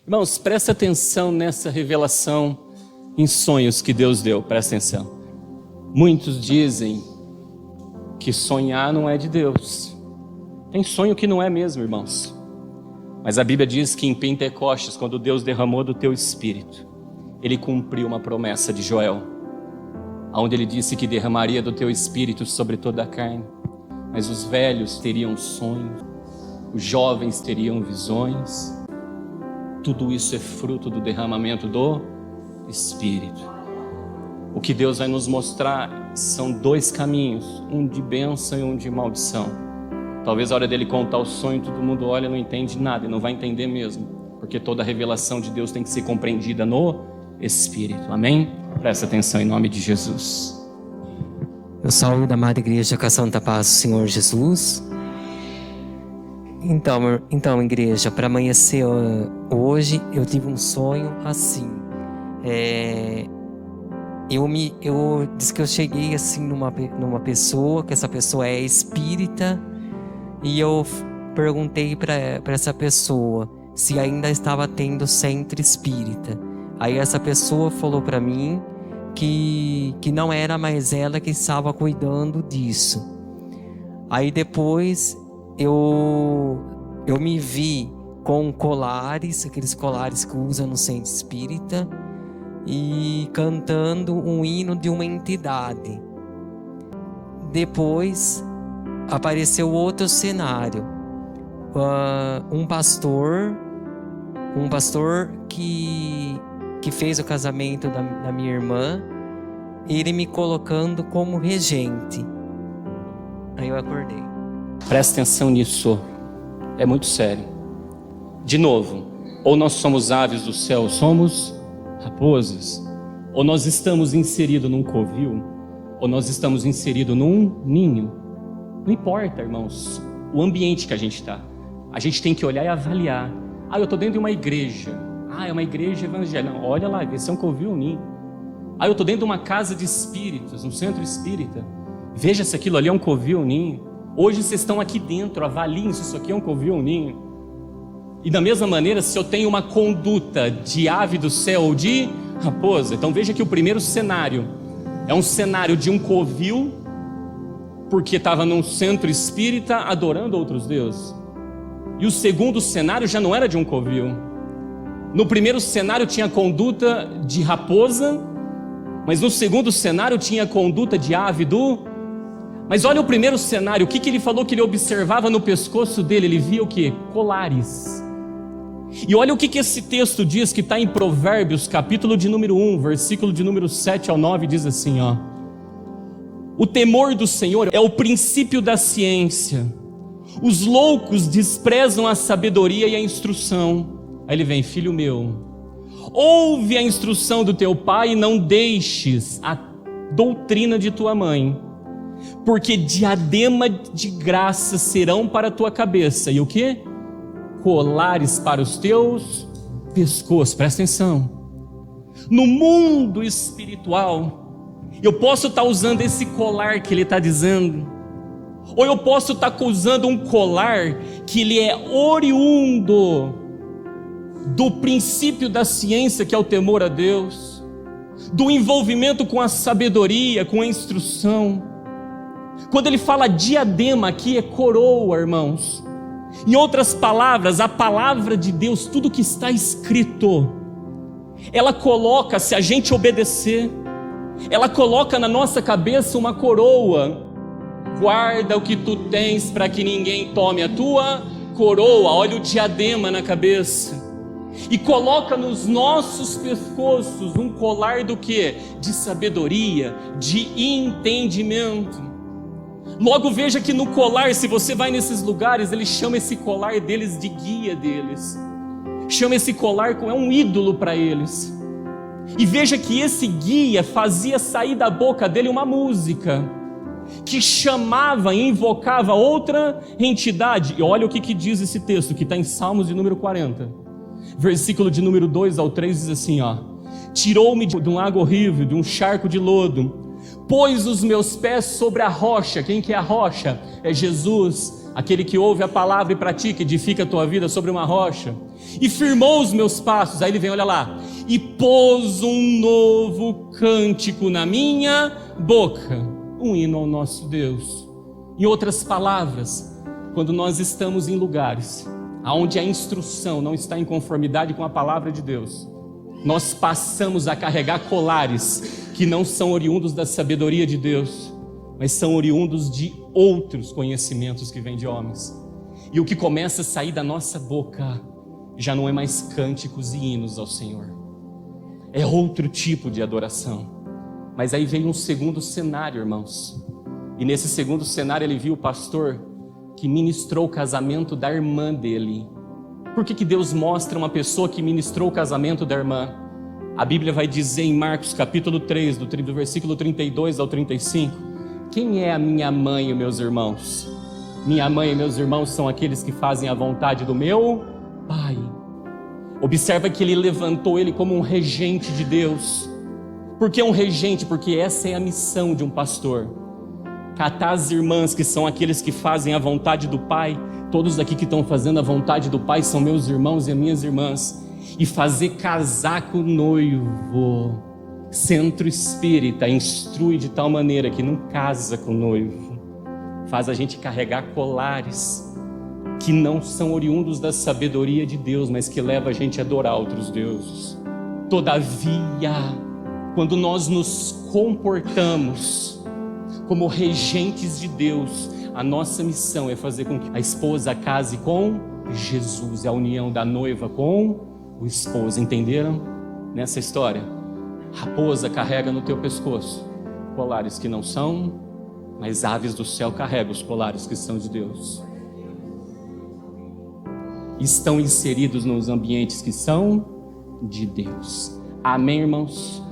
Irmãos, presta atenção nessa revelação em sonhos que Deus deu, presta atenção. Muitos dizem que sonhar não é de Deus. Tem sonho que não é mesmo, irmãos. Mas a Bíblia diz que em Pentecostes, quando Deus derramou do teu espírito, Ele cumpriu uma promessa de Joel, onde Ele disse que derramaria do teu espírito sobre toda a carne. Mas os velhos teriam sonhos, os jovens teriam visões. Tudo isso é fruto do derramamento do Espírito. O que Deus vai nos mostrar são dois caminhos, um de bênção e um de maldição. Talvez a hora dele contar o sonho, todo mundo olha e não entende nada, e não vai entender mesmo, porque toda a revelação de Deus tem que ser compreendida no Espírito. Amém? Presta atenção em nome de Jesus. Eu saúdo a amada igreja com a santa paz do Senhor Jesus. Então igreja, para amanhecer hoje, eu tive um sonho assim. Eu disse que eu cheguei assim numa pessoa, que essa pessoa é espírita, e eu perguntei para essa pessoa se ainda estava tendo centro espírita. Aí essa pessoa falou para mim que não era mais ela que estava cuidando disso. Aí depois eu me vi com colares, aqueles colares que usa no centro espírita, e cantando um hino de uma entidade. Depois apareceu outro cenário, um pastor que fez o casamento da minha irmã, ele me colocando como regente. Aí eu acordei. Presta atenção nisso, é muito sério. De novo, ou nós somos aves do céu, ou somos raposas, ou nós estamos inseridos num covil, ou nós estamos inseridos num ninho. Não importa, irmãos, o ambiente que a gente está. A gente tem que olhar e avaliar. Eu estou dentro de uma igreja. É uma igreja evangélica. Não, olha lá, esse é um covil, um ninho. Eu estou dentro de uma casa de espíritos, um centro espírita. Veja se aquilo ali é um covil, um ninho. Hoje vocês estão aqui dentro, avaliem se isso aqui é um covil, um ninho. E da mesma maneira, se eu tenho uma conduta de ave do céu ou de raposa. Então veja que o primeiro cenário é um cenário de um covil, porque estava num centro espírita adorando outros deuses. E o segundo cenário já não era de um covil. No primeiro cenário tinha conduta de raposa, mas no segundo cenário tinha conduta de ave do... Mas olha o primeiro cenário, o que ele falou que ele observava no pescoço dele? Ele via o quê? Colares. E olha o que esse texto diz, que está em Provérbios, capítulo de número 1, versículo de número 7 ao 9, diz assim, o temor do Senhor é o princípio da ciência. Os loucos desprezam a sabedoria e a instrução. Aí ele vem, filho meu, ouve a instrução do teu pai e não deixes a doutrina de tua mãe, porque diadema de graça serão para a tua cabeça, e o que? Colares para os teus pescoços. Presta atenção. No mundo espiritual, eu posso estar usando esse colar que ele está dizendo, ou eu posso estar usando um colar que ele é oriundo do princípio da ciência, que é o temor a Deus, do envolvimento com a sabedoria, com a instrução. Quando ele fala diadema aqui, é coroa, irmãos. Em outras palavras, a palavra de Deus, tudo que está escrito, ela coloca, se a gente obedecer, ela coloca na nossa cabeça uma coroa. Guarda o que tu tens para que ninguém tome a tua coroa. Olha o diadema na cabeça. E coloca nos nossos pescoços um colar do quê? De sabedoria, de entendimento. Logo veja que no colar, se você vai nesses lugares, ele chama esse colar deles de guia deles. Chama esse colar como é um ídolo para eles. E veja que esse guia fazia sair da boca dele uma música que chamava e invocava outra entidade. E olha o que diz esse texto, que está em Salmos de número 40. Versículo de número 2 ao 3 diz assim, tirou-me de um lago horrível, de um charco de lodo, pôs os meus pés sobre a rocha. Quem que é a rocha? É Jesus, aquele que ouve a palavra e pratica, edifica a tua vida sobre uma rocha. e firmou os meus passos. Aí ele vem, olha lá, e pôs um novo cântico na minha boca, um hino ao nosso Deus. Em outras palavras, quando nós estamos em lugares onde a instrução não está em conformidade com a palavra de Deus, nós passamos a carregar colares que não são oriundos da sabedoria de Deus, mas são oriundos de outros conhecimentos que vêm de homens. E o que começa a sair da nossa boca já não é mais cânticos e hinos ao Senhor, é outro tipo de adoração. Mas aí veio um segundo cenário, irmãos, e nesse segundo cenário ele viu o pastor que ministrou o casamento da irmã dele. Por que Deus mostra uma pessoa que ministrou o casamento da irmã? A Bíblia vai dizer em Marcos capítulo 3, do versículo 32 ao 35, quem é a minha mãe e meus irmãos? Minha mãe e meus irmãos são aqueles que fazem a vontade do meu Pai. Observa que ele levantou ele como um regente de Deus. Por que um regente? Porque essa é a missão de um pastor. Catar as irmãs, que são aqueles que fazem a vontade do Pai. Todos aqui que estão fazendo a vontade do Pai são meus irmãos e minhas irmãs. E fazer casar com o noivo. Centro espírita instrui de tal maneira que não casa com o noivo. Faz a gente carregar colares que não são oriundos da sabedoria de Deus, mas que leva a gente a adorar outros deuses. Todavia, quando nós nos comportamos como regentes de Deus, a nossa missão é fazer com que a esposa case com Jesus, a união da noiva com o esposo. Entenderam nessa história? Raposa carrega no teu pescoço colares que não são, mas aves do céu carregam os colares que são de Deus. Estão inseridos nos ambientes que são de Deus. Amém, irmãos?